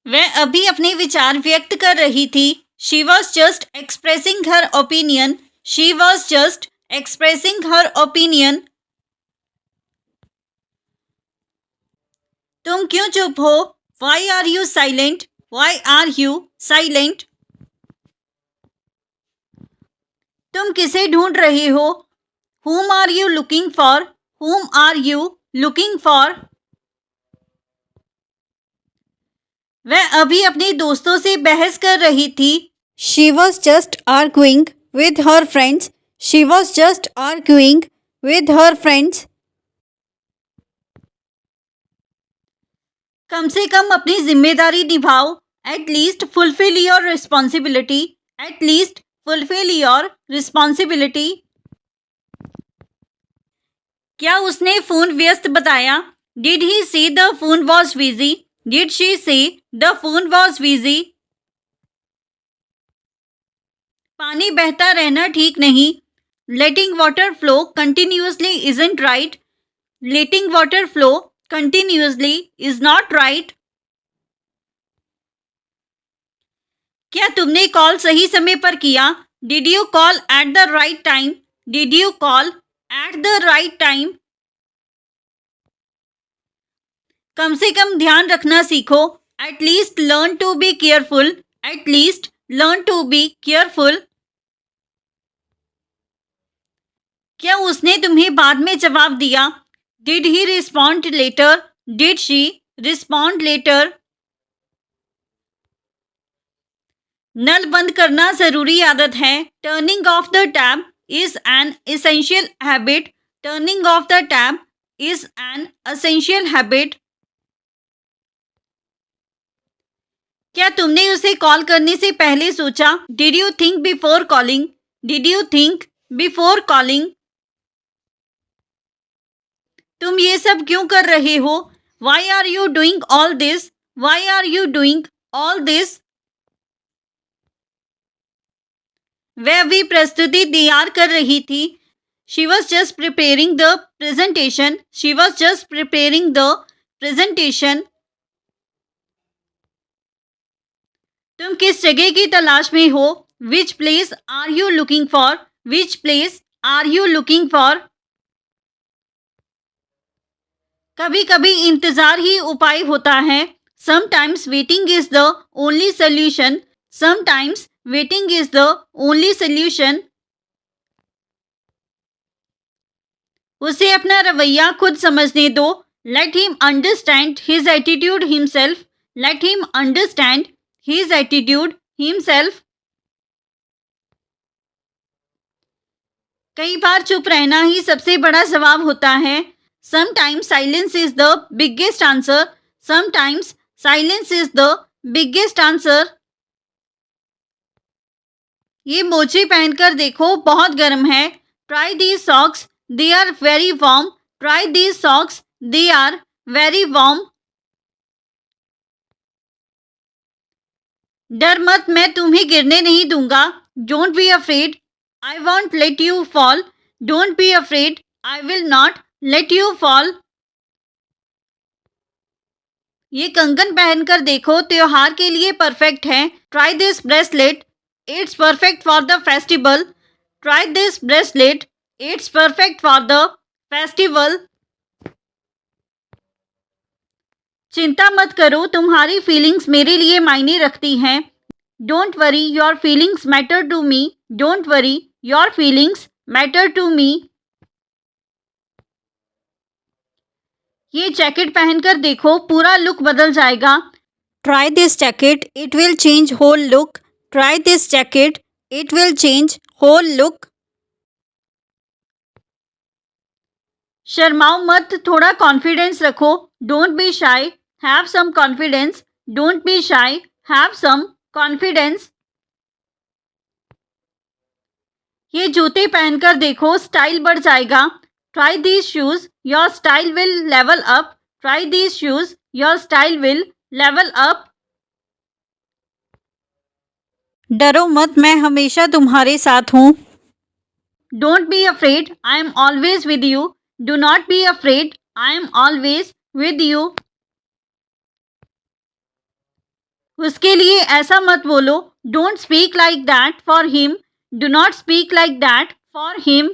वह अभी अपने विचार व्यक्त कर रही थी। She was just expressing her opinion. She was just expressing her opinion. तुम क्यों चुप हो? Why are you silent? Why are you silent? तुम किसे ढूंढ रहे हो? Whom are you looking for? Whom are you looking for? वह अभी अपने दोस्तों से बहस कर रही थी। She was just arguing with her friends. She was just arguing with her friends. कम से कम अपनी जिम्मेदारी निभाओ। At least fulfill your responsibility. At least fulfill your responsibility. क्या उसने फोन व्यस्त बताया? Did he say the phone was busy? Did she say the phone was busy? पानी बहता रहना ठीक नहीं। Letting water flow continuously isn't right. Letting water flow continuously is not right. क्या तुमने कॉल सही समय पर किया? Did you call at the right time? Did you call at the right time? कम से कम ध्यान रखना सीखो। At least learn to be careful. At least learn to be careful. क्या उसने तुम्हें बाद में जवाब दिया? Did he respond later? Did she respond later? नल बंद करना जरूरी आदत है। Turning off the tap is an essential habit. Turning off the tap is an essential habit. क्या तुमने उसे कॉल करने से पहले सोचा? Did you think before calling? Did you think before calling? तुम ये सब क्यों कर रहे हो? Why are you doing all this? Why are you doing all this? वह अभी प्रस्तुति तैयार कर रही थी। She was just preparing the presentation. She was just preparing the presentation. तुम किस जगह की तलाश में हो? Which place are you looking for? Which place are you looking for? कभी कभी इंतजार ही उपाय होता है। Sometimes waiting is the only solution. Sometimes waiting is the only solution. उसे अपना रवैया खुद समझने दो। Let him understand his attitude himself. Let him understand his attitude himself. कई बार चुप रहना ही सबसे बड़ा जवाब होता है। Sometimes silence is the biggest answer. Sometimes silence is the biggest answer. ये मोजे पहनकर देखो, बहुत गर्म है। Try these socks. They are very warm. Try these socks. They are very warm. डर मत, मैं तुम्हें गिरने नहीं दूंगा। Don't be afraid. I won't let you fall. Don't be afraid. I will not let you fall. ये कंगन पहनकर देखो, त्योहार के लिए परफेक्ट है। Try this bracelet. It's perfect for the festival. Try this bracelet. It's perfect for the festival. चिंता मत करो, तुम्हारी फीलिंग्स मेरे लिए मायने रखती हैं। Don't worry, your feelings matter to me. Don't worry, your feelings matter to me. ये जैकेट पहनकर देखो, पूरा लुक बदल जाएगा। Try this jacket, it will change whole look. Try this jacket, it will change whole look. शर्माओ मत, थोड़ा confidence रखो। Don't be shy, have some confidence. Don't be shy, have some confidence. ये जूते पहनकर देखो, स्टाइल बढ़ जाएगा। Try these shoes, your style will level up. Try these shoes, your style will level up. डरो मत, मैं हमेशा तुम्हारे साथ हूँ। Don't be afraid, I am always with you. Do not be afraid, I am always with you. उसके लिए ऐसा मत बोलो. Don't speak like that for him. Do not speak like that for him.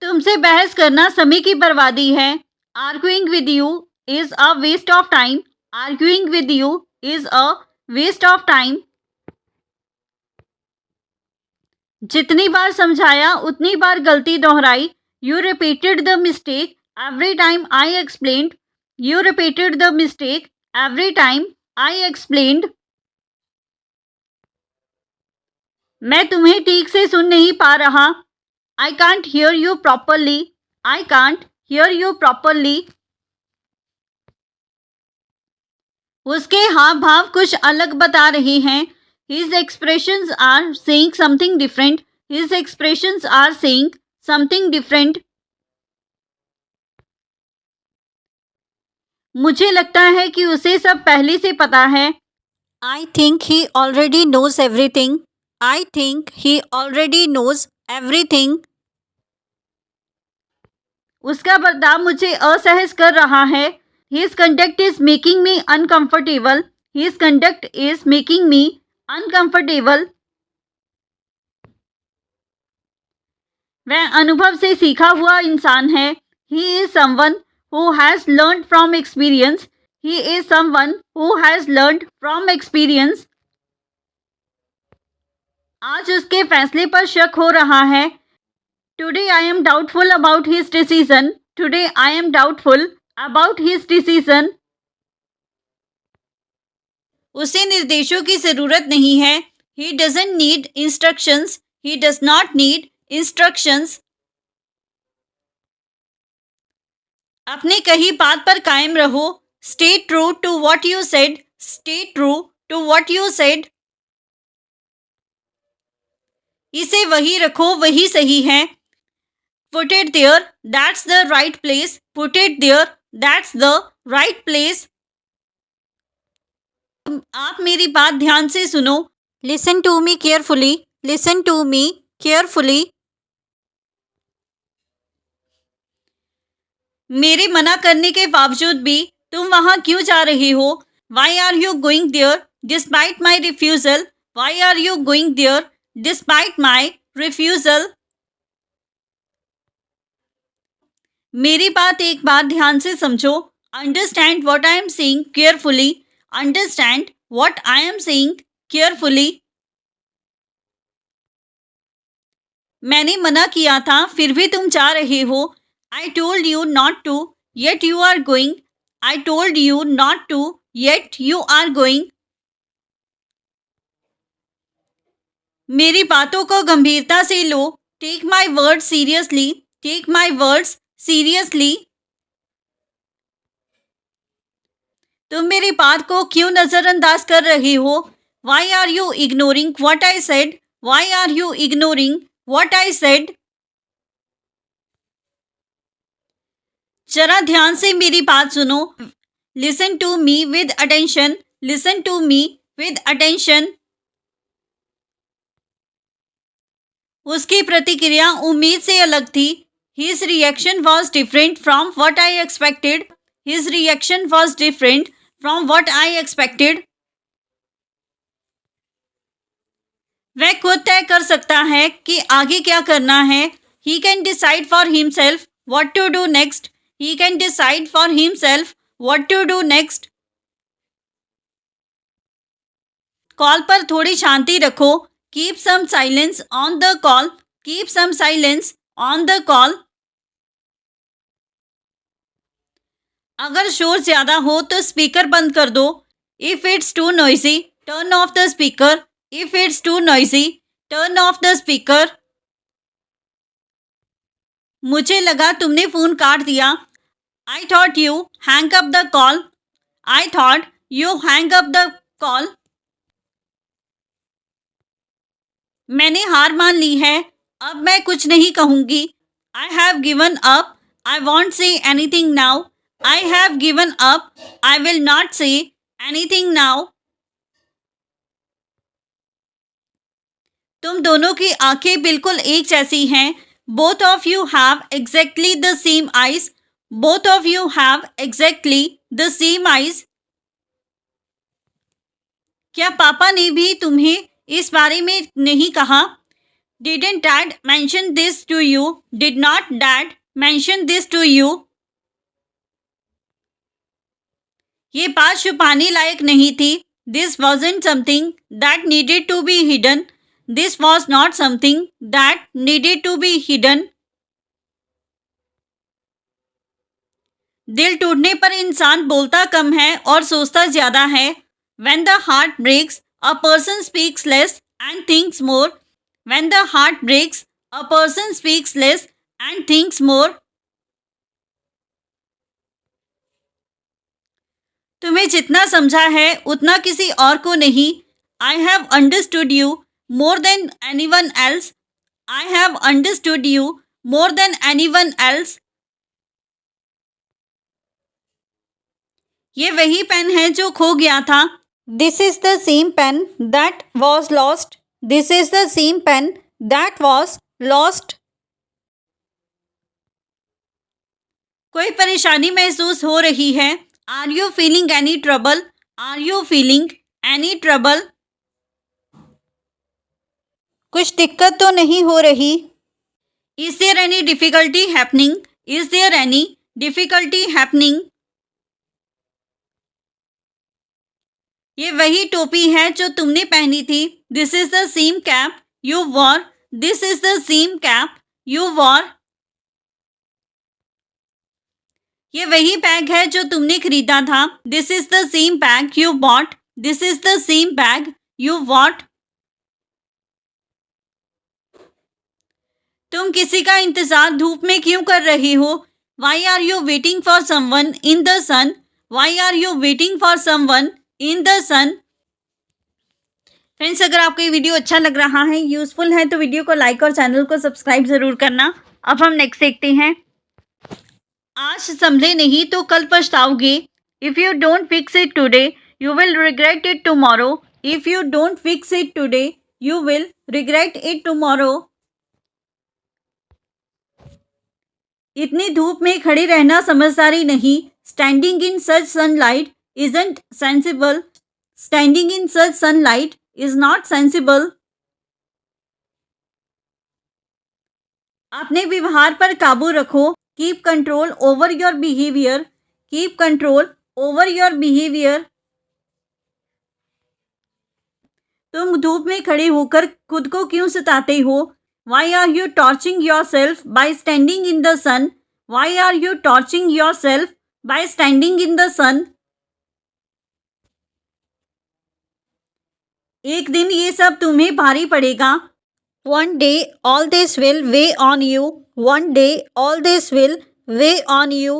तुमसे बहस करना समय की बर्बादी है. Arguing with you is a waste of time. Arguing with you is a waste of time. जितनी बार समझाया उतनी बार गलती दोहराई. You repeated the mistake every time I explained. You repeated the mistake every time I explained. मैं तुम्हें ठीक से सुन नहीं पा रहा. I can't hear you properly. I can't hear you properly. उसके हाव भाव कुछ अलग बता रहे हैं. His expressions are saying something different. His expressions are saying something different. मुझे लगता है कि उसे सब पहले से पता है. I think he already knows everything. I think he already knows everything. उसका बर्ताव मुझे असहज कर रहा है. His conduct is making me uncomfortable. His conduct is making me uncomfortable. वह अनुभव से सीखा हुआ इंसान है. He is someone who has learned from experience. He is someone who has learned from experience. आज उसके फैसले पर शक हो रहा है. Today I am doubtful about his decision. Today I am doubtful about his decision. उसे निर्देशों की जरूरत नहीं है. He doesn't need instructions. He does not need instructions. अपनी कही बात पर कायम रहो. Stay true to what you said. Stay true to what you said. इसे वही रखो, वही सही है. Put it there. That's the right place. Put it there. That's the right place. आप मेरी बात ध्यान से सुनो. Listen to me carefully. Listen to me carefully. मेरे मना करने के बावजूद भी तुम वहां क्यों जा रही हो? Why are you going there despite my refusal? Why are you going there despite my refusal? मेरी बात एक बार ध्यान से समझो. Understand what I am saying carefully. Understand what I am saying carefully. मैंने मना किया था, फिर भी तुम जा रहे हो. I told you not to, yet you are going. I told you not to, yet you are going. मेरी बातों को गंभीरता से लो. Take my words seriously. Take my words seriously. तुम मेरी बात को क्यों नजरअंदाज कर रही हो? Why are you ignoring what I said? Why are you ignoring what I said? जरा ध्यान से मेरी बात सुनो. Listen to me with attention. Listen to me with attention. उसकी प्रतिक्रिया उम्मीद से अलग थी. His reaction was different from what I expected. His reaction was different from what I expected. वह खुद तय कर सकता है कि आगे क्या करना है. He can decide for himself what to do next. He can decide for himself what to do next. Call पर थोड़ी शांति रखो. Keep some silence on the call. Keep some silence on the call. अगर शोर ज्यादा हो तो speaker बंद कर दो. If it's too noisy, turn off the speaker. If it's too noisy, turn off the speaker. मुझे लगा तुमने फोन काट दिया. I thought you hang up the call. I thought you hang up the call. मैंने हार मान ली है. अब मैं कुछ नहीं कहूंगी. I have given up. I won't say anything now. I have given up. I will not say anything now. तुम दोनों की आंखें बिल्कुल एक जैसी हैं. Both of you have exactly the same eyes. Both of you have exactly the same eyes? क्या पापा ने भी तुम्हें इस बारे में नहीं कहा? Didn't dad mention this to you? Did not dad mention this to you? ये बात छुपाने लायक नहीं थी. This wasn't something that needed to be hidden. This was not something that needed to be hidden. दिल टूटने पर इंसान बोलता कम है और सोचता ज्यादा है. When the heart breaks, a person speaks less and thinks more. When the heart breaks, a person speaks less and thinks more. तुम्हें जितना समझा है उतना किसी और को नहीं. I have understood you more than anyone else. I have understood you more than anyone else. ये वही पेन है जो खो गया था. This is the same pen that was lost. This is the same pen that was lost. कोई परेशानी महसूस हो रही है. Are you feeling any trouble? Are you feeling any trouble? कुछ दिक्कत तो नहीं हो रही. Is there any difficulty happening? Is there any difficulty happening? ये वही टोपी है जो तुमने पहनी थी. This is the same cap you wore. This is the same cap you wore. ये वही बैग है जो तुमने खरीदा था. This is the same bag you bought. This is the same bag you bought. तुम किसी का इंतजार धूप में क्यों कर रही हो? Why are you waiting for someone in the sun? Why are you waiting for someone in the sun? Friends, अगर आपको ये वीडियो अच्छा लग रहा है, यूजफुल है, तो वीडियो को लाइक और चैनल को सब्सक्राइब ज़रूर करना. अब हम नेक्स्ट देखते हैं. आज संभले नहीं तो कल पछताओगे. If you don't fix it today you will regret it tomorrow. If you don't fix it today you will regret it tomorrow. इतनी धूप में खड़ी रहना समझदारी नहीं. Standing in such sunlight isn't sensible. Standing in such sunlight is not sensible. अपने व्यवहार पर काबू रखो. Keep control over your behavior. Keep control over your behavior. तुम धूप में खड़े होकर खुद को क्यों सताते हो? Why are you torturing yourself by standing in the sun? Why are you torturing yourself by standing in the sun? एक दिन ये सब तुम्हें भारी पड़ेगा. One day all this will weigh on you. One day all this will weigh on you.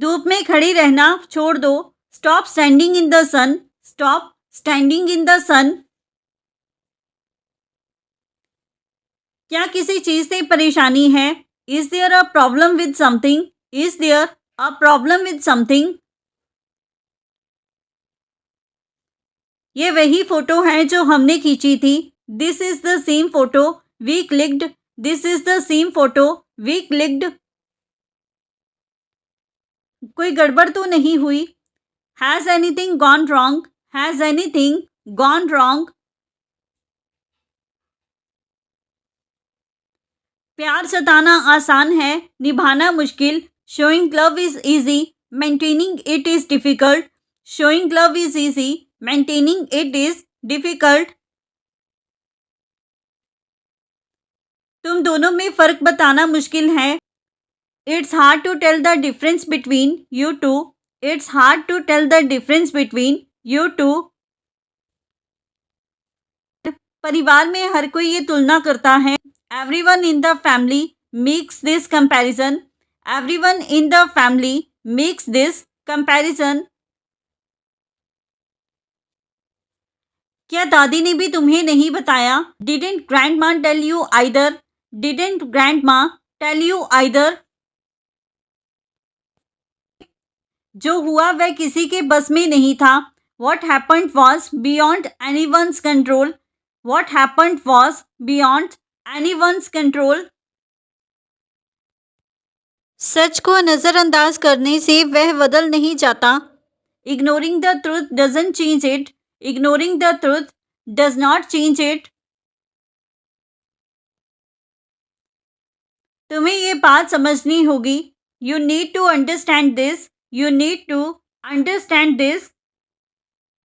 धूप में खड़ी रहना छोड़ दो. Stop standing in the sun. Stop standing in the sun. क्या किसी चीज़ से परेशानी है? Is there a problem with something? Is there a problem with something? ये वही फोटो है जो हमने खींची थी. This is the same photo we clicked. This is the same photo we clicked. कोई गड़बड़ तो नहीं हुई? Has anything gone wrong? Has anything gone wrong? प्यार जताना आसान है, निभाना मुश्किल. Showing love is easy, maintaining it is difficult. Showing love is easy, maintaining it is difficult. तुम दोनों में फ़र्क बताना मुश्किल है. It's hard to tell the difference between you two. It's hard to tell the difference between you two. परिवार में हर कोई ये तुलना करता है. Everyone in the family makes this comparison. Everyone in the family makes this comparison. क्या दादी ने भी तुम्हें नहीं बताया? Didn't grandma tell you either? Didn't grandma tell you either? जो हुआ वह किसी के बस में नहीं था. What happened was beyond anyone's control. What happened was beyond anyone's control. सच को नज़रअंदाज करने से वह बदल नहीं जाता। Ignoring the truth doesn't change it. Ignoring the truth does not change it. तुम्हें ये बात समझनी होगी। You need to understand this. You need to understand this.